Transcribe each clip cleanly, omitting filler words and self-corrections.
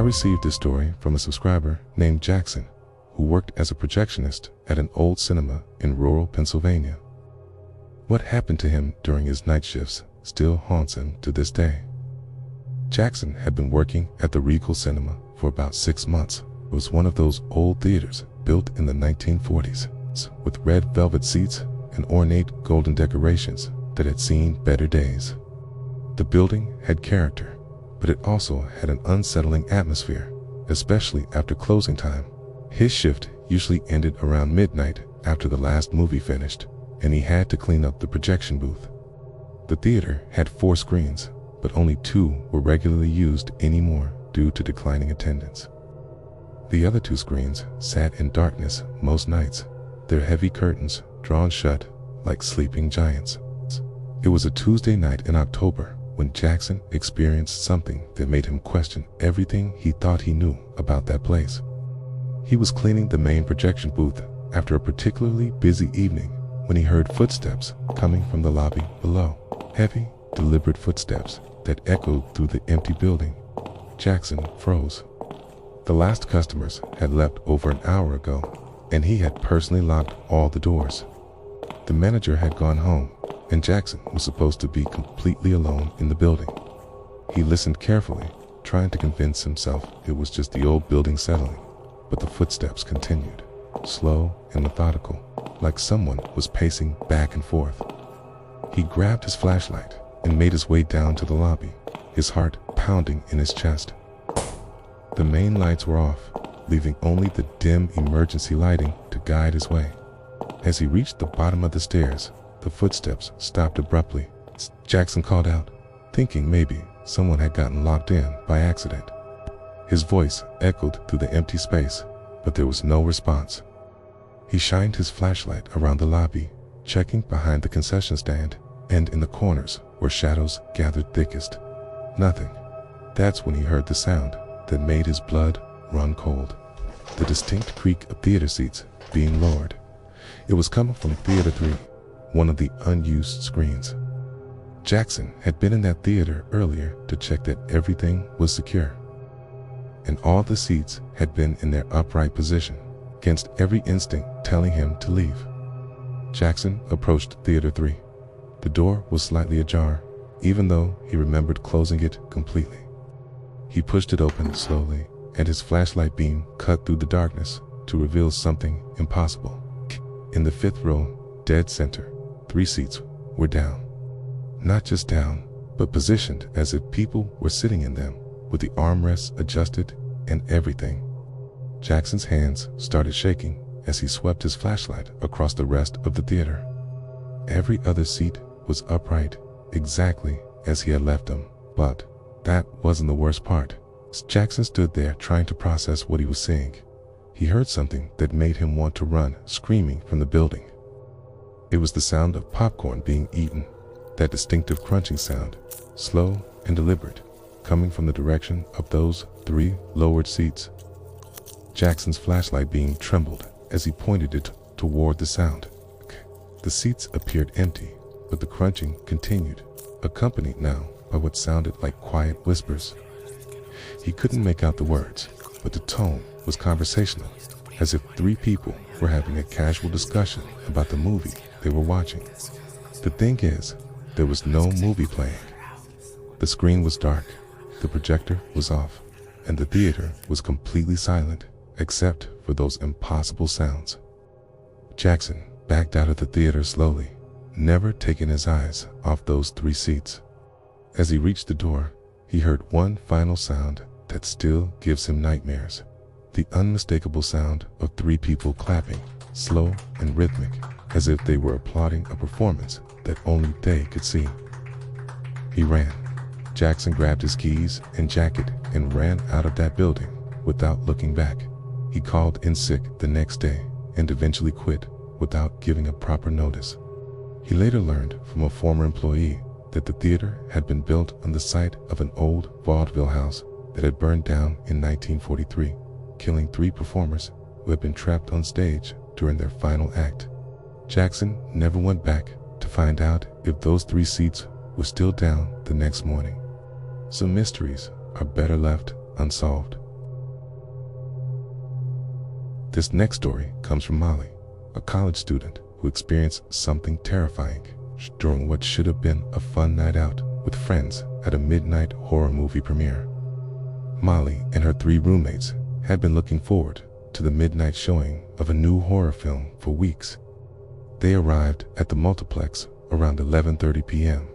received this story from a subscriber named Jackson, who worked as a projectionist at an old cinema in rural Pennsylvania. What happened to him during his night shifts still haunts him to this day. Jackson had been working at the Regal Cinema for about 6 months. It was one of those old theaters built in the 1940s, with red velvet seats and ornate golden decorations that had seen better days. The building had character, but it also had an unsettling atmosphere, especially after closing time. His shift usually ended around midnight after the last movie finished, and he had to clean up the projection booth. The theater had 4 screens, but only 2 were regularly used anymore due to declining attendance. The other 2 screens sat in darkness most nights, their heavy curtains drawn shut like sleeping giants. It was a Tuesday night in October when Jackson experienced something that made him question everything he thought he knew about that place. He was cleaning the main projection booth after a particularly busy evening when he heard footsteps coming from the lobby below. Heavy, deliberate footsteps that echoed through the empty building. Jackson froze. The last customers had left over an hour ago, and he had personally locked all the doors. The manager had gone home, and Jackson was supposed to be completely alone in the building. He listened carefully, trying to convince himself it was just the old building settling, but the footsteps continued, slow and methodical, like someone was pacing back and forth. He grabbed his flashlight and made his way down to the lobby, his heart pounding in his chest. The main lights were off, leaving only the dim emergency lighting to guide his way. As he reached the bottom of the stairs, the footsteps stopped abruptly. Jackson called out, thinking maybe someone had gotten locked in by accident. His voice echoed through the empty space, but there was no response. He shined his flashlight around the lobby, checking behind the concession stand and in the corners where shadows gathered thickest. Nothing. That's when he heard the sound that made his blood run cold. The distinct creak of theater seats being lowered. It was coming from Theater 3, one of the unused screens. Jackson had been in that theater earlier to check that everything was secure, and all the seats had been in their upright position, against every instinct telling him to leave. Jackson approached Theater 3. The door was slightly ajar, even though he remembered closing it completely. He pushed it open slowly, and his flashlight beam cut through the darkness to reveal something impossible. In the 5th row, dead center, 3 seats were down. Not just down, but positioned as if people were sitting in them, with the armrests adjusted and everything. Jackson's hands started shaking as he swept his flashlight across the rest of the theater. Every other seat was upright, exactly as he had left them, but that wasn't the worst part. As Jackson stood there trying to process what he was seeing, he heard something that made him want to run, screaming from the building. It was the sound of popcorn being eaten, that distinctive crunching sound, slow and deliberate, coming from the direction of those 3 lowered seats. Jackson's flashlight beam trembled as he pointed it toward the sound. The seats appeared empty, but the crunching continued, accompanied now by what sounded like quiet whispers. He couldn't make out the words, but the tone was conversational, as if 3 people were having a casual discussion about the movie they were watching. The thing is, there was no movie playing. The screen was dark, the projector was off, and the theater was completely silent, except for those impossible sounds. Jackson backed out of the theater slowly, never taking his eyes off those 3 seats. As he reached the door, he heard one final sound that still gives him nightmares. The unmistakable sound of 3 people clapping, slow and rhythmic, as if they were applauding a performance that only they could see. He ran. Jackson grabbed his keys and jacket and ran out of that building without looking back. He called in sick the next day and eventually quit without giving a proper notice. He later learned from a former employee that the theater had been built on the site of an old vaudeville house that had burned down in 1943, killing 3 performers who had been trapped on stage during their final act. Jackson never went back to find out if those 3 seats were still down the next morning. Some mysteries are better left unsolved. This next story comes from Molly, a college student who experienced something terrifying during what should have been a fun night out with friends at a midnight horror movie premiere. Molly and her 3 roommates had been looking forward to the midnight showing of a new horror film for weeks. They arrived at the multiplex around 11:30 p.m.,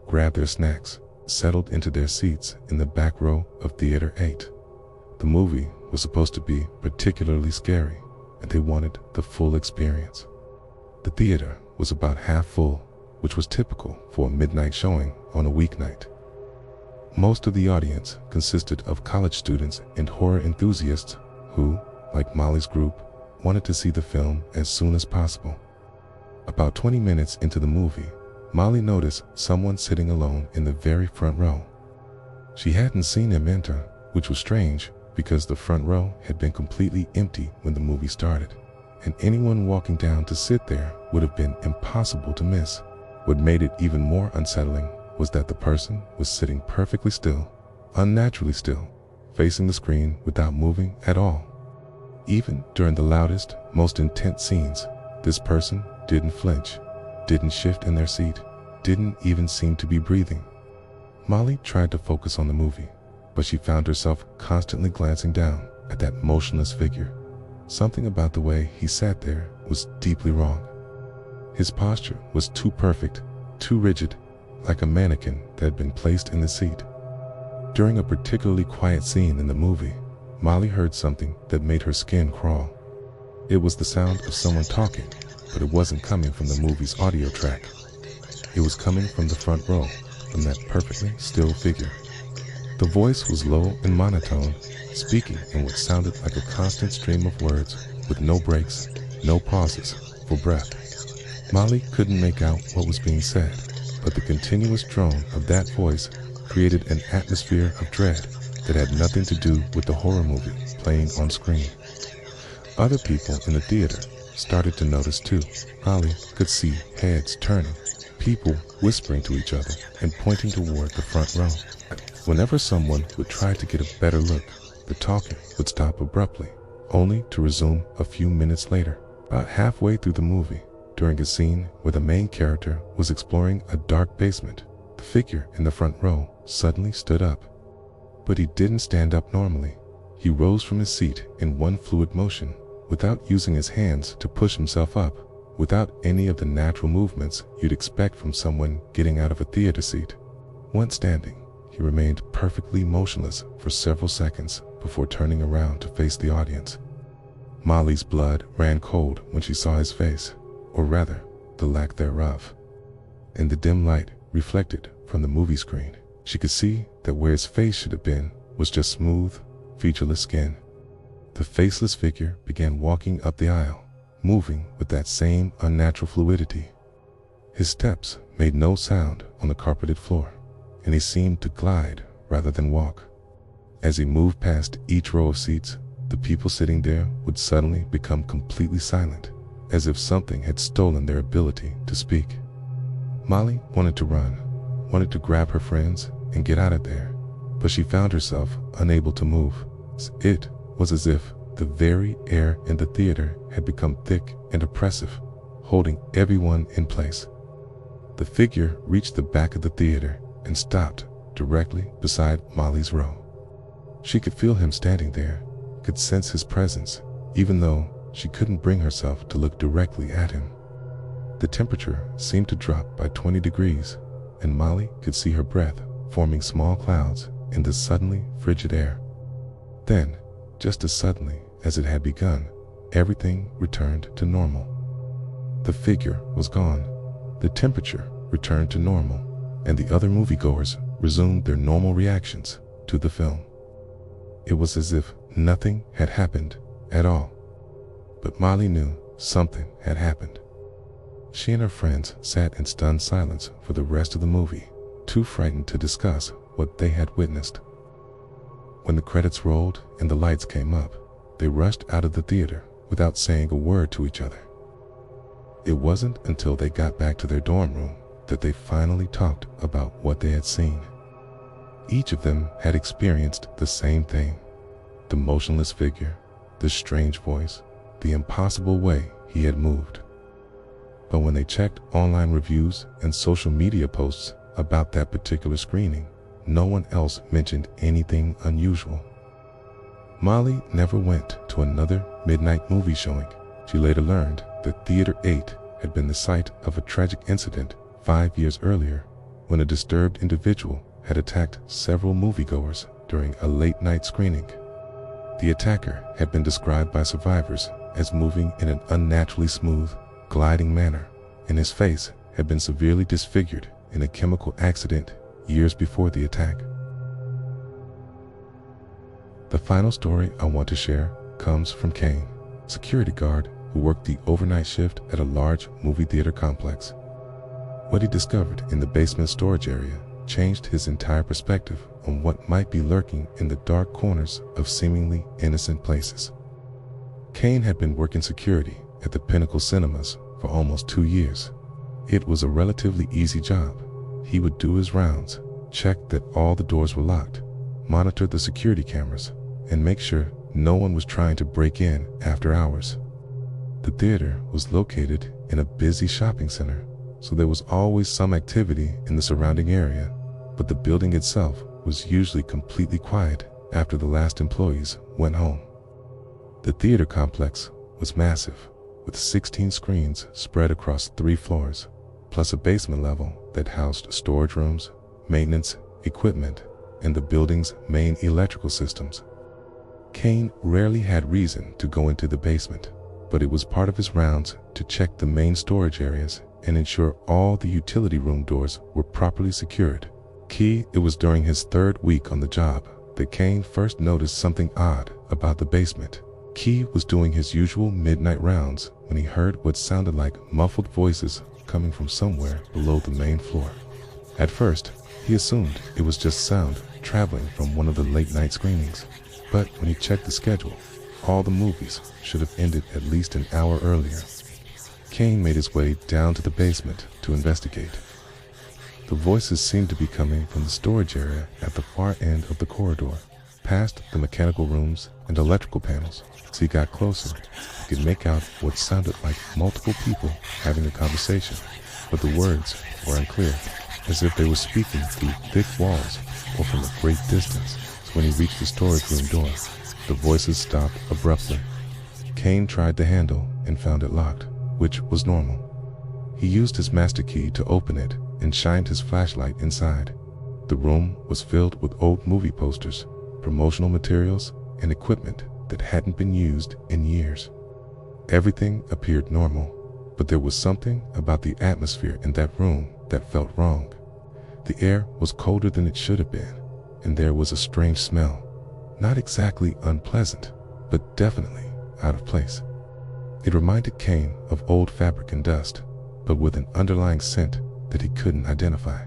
grabbed their snacks, settled into their seats in the back row of Theater 8. The movie was supposed to be particularly scary, and they wanted the full experience. The theater was about half full, which was typical for a midnight showing on a weeknight. Most of the audience consisted of college students and horror enthusiasts who, like Molly's group, wanted to see the film as soon as possible. About 20 minutes into the movie, Molly noticed someone sitting alone in the very front row. She hadn't seen him enter, which was strange because the front row had been completely empty when the movie started, and anyone walking down to sit there would have been impossible to miss. What made it even more unsettling was that the person was sitting perfectly still, unnaturally still, facing the screen without moving at all. Even during the loudest, most intense scenes, this person didn't flinch, didn't shift in their seat, didn't even seem to be breathing. Molly tried to focus on the movie, but she found herself constantly glancing down at that motionless figure. Something about the way he sat there was deeply wrong. His posture was too perfect, too rigid, like a mannequin that had been placed in the seat. During a particularly quiet scene in the movie, Molly heard something that made her skin crawl. It was the sound of someone talking, but it wasn't coming from the movie's audio track. It was coming from the front row, from that perfectly still figure. The voice was low and monotone, speaking in what sounded like a constant stream of words with no breaks, no pauses for breath. Molly couldn't make out what was being said, but the continuous drone of that voice created an atmosphere of dread that had nothing to do with the horror movie playing on screen. Other people in the theater started to notice too. Molly could see heads turning, people whispering to each other and pointing toward the front row. Whenever someone would try to get a better look, the talking would stop abruptly, only to resume a few minutes later. About halfway through the movie, during a scene where the main character was exploring a dark basement, the figure in the front row suddenly stood up. But he didn't stand up normally. He rose from his seat in one fluid motion, without using his hands to push himself up, without any of the natural movements you'd expect from someone getting out of a theater seat. Once standing, he remained perfectly motionless for several seconds before turning around to face the audience. Molly's blood ran cold when she saw his face, or rather, the lack thereof. In the dim light reflected from the movie screen, she could see that where his face should have been was just smooth, featureless skin. The faceless figure began walking up the aisle, moving with that same unnatural fluidity. His steps made no sound on the carpeted floor, and he seemed to glide rather than walk. As he moved past each row of seats, the people sitting there would suddenly become completely silent, as if something had stolen their ability to speak. Molly wanted to run, wanted to grab her friends and get out of there, but she found herself unable to move. It was as if the very air in the theater had become thick and oppressive, holding everyone in place. The figure reached the back of the theater and stopped directly beside Molly's row. She could feel him standing there, could sense his presence, even though she couldn't bring herself to look directly at him. The temperature seemed to drop by 20 degrees, and Molly could see her breath forming small clouds in the suddenly frigid air. Then, just as suddenly as it had begun, everything returned to normal. The figure was gone, the temperature returned to normal, and the other moviegoers resumed their normal reactions to the film. It was as if nothing had happened at all. But Molly knew something had happened. She and her friends sat in stunned silence for the rest of the movie, too frightened to discuss what they had witnessed. When the credits rolled and the lights came up, they rushed out of the theater without saying a word to each other. It wasn't until they got back to their dorm room that they finally talked about what they had seen. Each of them had experienced the same thing: the motionless figure, the strange voice, the impossible way he had moved. But when they checked online reviews and social media posts about that particular screening, no one else mentioned anything unusual. Molly never went to another midnight movie showing. She later learned that Theater 8 had been the site of a tragic incident 5 years earlier when a disturbed individual had attacked several moviegoers during a late-night screening. The attacker had been described by survivors as moving in an unnaturally smooth, gliding manner, and his face had been severely disfigured in a chemical accident years before the attack. The final story I want to share comes from Kane, security guard who worked the overnight shift at a large movie theater complex. What he discovered in the basement storage area changed his entire perspective on what might be lurking in the dark corners of seemingly innocent places. Kane had been working security at the Pinnacle Cinemas for almost 2 years. It was a relatively easy job. He would do his rounds, check that all the doors were locked, monitor the security cameras, and make sure no one was trying to break in after hours. The theater was located in a busy shopping center, so there was always some activity in the surrounding area, but the building itself was usually completely quiet after the last employees went home. The theater complex was massive, with 16 screens spread across 3 floors, plus a basement level that housed storage rooms, maintenance, equipment, and the building's main electrical systems. Kane rarely had reason to go into the basement, but it was part of his rounds to check the main storage areas and ensure all the utility room doors were properly secured. It was during his 3rd week on the job that Kane first noticed something odd about the basement. Key was doing his usual midnight rounds when he heard what sounded like muffled voices coming from somewhere below the main floor. At first, he assumed it was just sound traveling from one of the late-night screenings, but when he checked the schedule, all the movies should have ended at least an hour earlier. Kane made his way down to the basement to investigate. The voices seemed to be coming from the storage area at the far end of the corridor, past the mechanical rooms and electrical panels. As he got closer, he could make out what sounded like multiple people having a conversation, but the words were unclear, as if they were speaking through thick walls or from a great distance. So when he reached the storage room door, the voices stopped abruptly. Kane tried the handle and found it locked, which was normal. He used his master key to open it and shined his flashlight inside. The room was filled with old movie posters, promotional materials, and equipment that hadn't been used in years. Everything appeared normal, but there was something about the atmosphere in that room that felt wrong. The air was colder than it should have been, and there was a strange smell. Not exactly unpleasant, but definitely out of place. It reminded Kane of old fabric and dust, but with an underlying scent that he couldn't identify.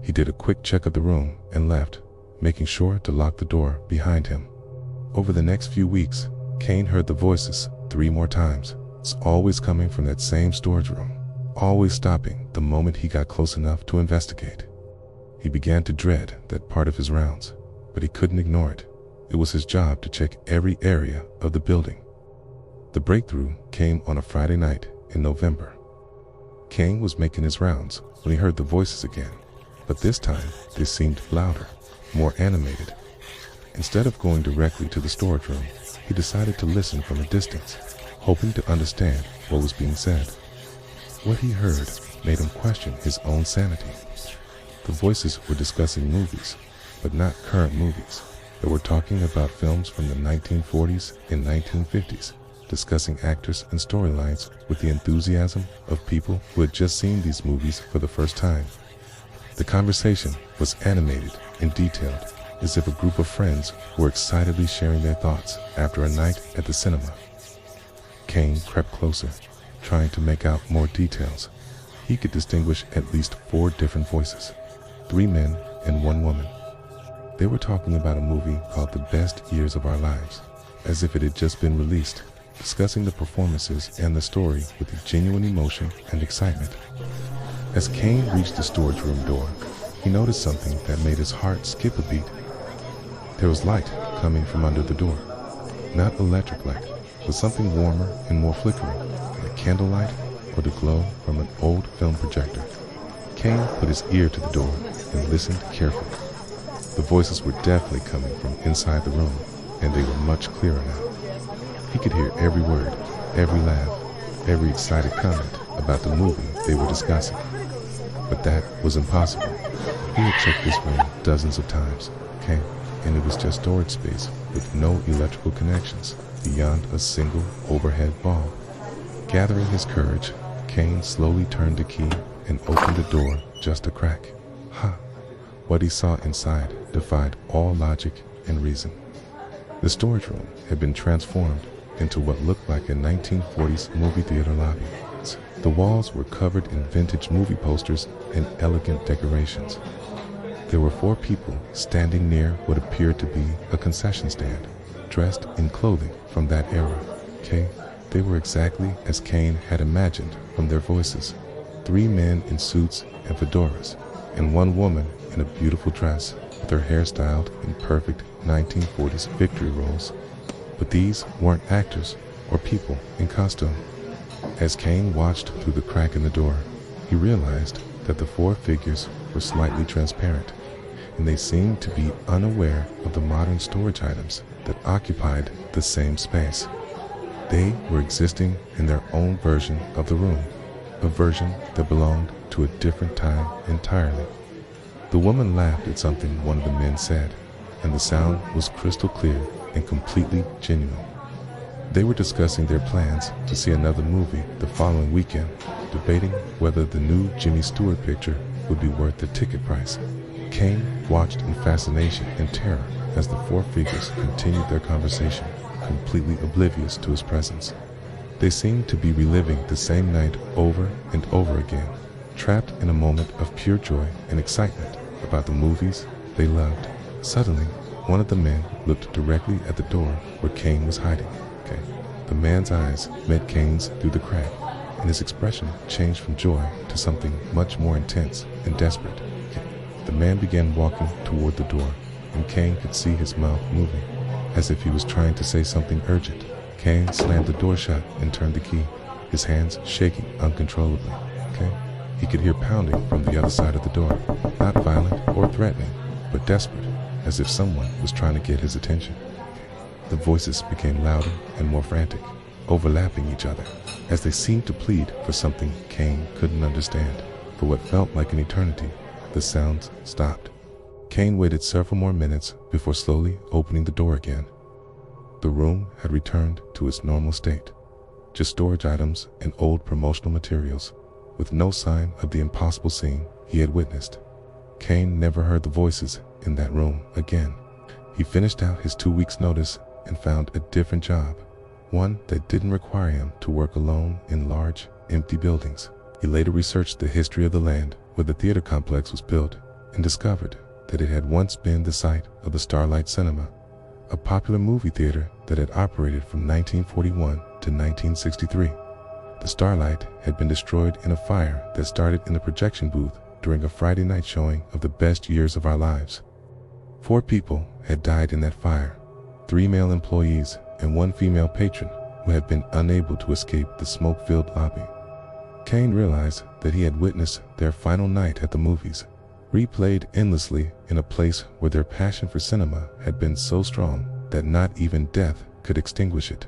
He did a quick check of the room and left, making sure to lock the door behind him. Over the next few weeks, Kane heard the voices 3 more times. It's always coming from that same storage room, always stopping the moment he got close enough to investigate. He began to dread that part of his rounds, but he couldn't ignore it. It was his job to check every area of the building. The breakthrough came on a Friday night in November. Kane was making his rounds when he heard the voices again, but this time they seemed louder, more animated. Instead of going directly to the storage room, he decided to listen from a distance, hoping to understand what was being said. What he heard made him question his own sanity. The voices were discussing movies, but not current movies. They were talking about films from the 1940s and 1950s, discussing actors and storylines with the enthusiasm of people who had just seen these movies for the first time. The conversation was animated and detailed, as if a group of friends were excitedly sharing their thoughts after a night at the cinema. Kane crept closer, trying to make out more details. He could distinguish at least 4 different voices, 3 men and 1 woman. They were talking about a movie called The Best Years of Our Lives, as if it had just been released, discussing the performances and the story with genuine emotion and excitement. As Kane reached the storage room door, he noticed something that made his heart skip a beat. There was light coming from under the door. Not electric light, but something warmer and more flickering, like candlelight or the glow from an old film projector. Kane put his ear to the door and listened carefully. The voices were definitely coming from inside the room, and they were much clearer now. He could hear every word, every laugh, every excited comment about the movie they were discussing. But that was impossible. He had checked this room dozens of times, okay, and it was just storage space with no electrical connections beyond a single overhead bulb. Gathering his courage, Kane slowly turned the key and opened the door just a crack. What he saw inside defied all logic and reason. The storage room had been transformed into what looked like a 1940s movie theater lobby. The walls were covered in vintage movie posters and elegant decorations. There were 4 people standing near what appeared to be a concession stand, dressed in clothing from that era. Okay, they were exactly as Kane had imagined from their voices. 3 men in suits and fedoras, and 1 woman in a beautiful dress with her hair styled in perfect 1940s victory rolls. But these weren't actors or people in costume. As Kane watched through the crack in the door, he realized that the 4 figures were slightly transparent, and they seemed to be unaware of the modern storage items that occupied the same space. They were existing in their own version of the room, a version that belonged to a different time entirely. The woman laughed at something one of the men said, and the sound was crystal clear and completely genuine. They were discussing their plans to see another movie the following weekend, debating whether the new Jimmy Stewart picture would be worth the ticket price. Kane watched in fascination and terror as the 4 figures continued their conversation, completely oblivious to his presence. They seemed to be reliving the same night over and over again, trapped in a moment of pure joy and excitement about the movies they loved. Suddenly, one of the men looked directly at the door where Kane was hiding. Okay. The man's eyes met Kane's through the crack, and his expression changed from joy to something much more intense and desperate. Okay. The man began walking toward the door, and Kane could see his mouth moving, as if he was trying to say something urgent. Kane slammed the door shut and turned the key, his hands shaking uncontrollably. Okay. He could hear pounding from the other side of the door, not violent or threatening, but desperate, as if someone was trying to get his attention. The voices became louder and more frantic, overlapping each other, as they seemed to plead for something Kane couldn't understand. For what felt like an eternity, the sounds stopped. Kane waited several more minutes before slowly opening the door again. The room had returned to its normal state, just storage items and old promotional materials, with no sign of the impossible scene he had witnessed. Kane never heard the voices in that room again. He finished out his 2 weeks' notice and found a different job, one that didn't require him to work alone in large, empty buildings. He later researched the history of the land where the theater complex was built and discovered that it had once been the site of the Starlight Cinema, a popular movie theater that had operated from 1941 to 1963. The Starlight had been destroyed in a fire that started in the projection booth during a Friday night showing of The Best Years of Our Lives. 4 people had died in that fire, 3 male employees and 1 female patron who had been unable to escape the smoke-filled lobby. Kane realized that he had witnessed their final night at the movies, replayed endlessly in a place where their passion for cinema had been so strong that not even death could extinguish it.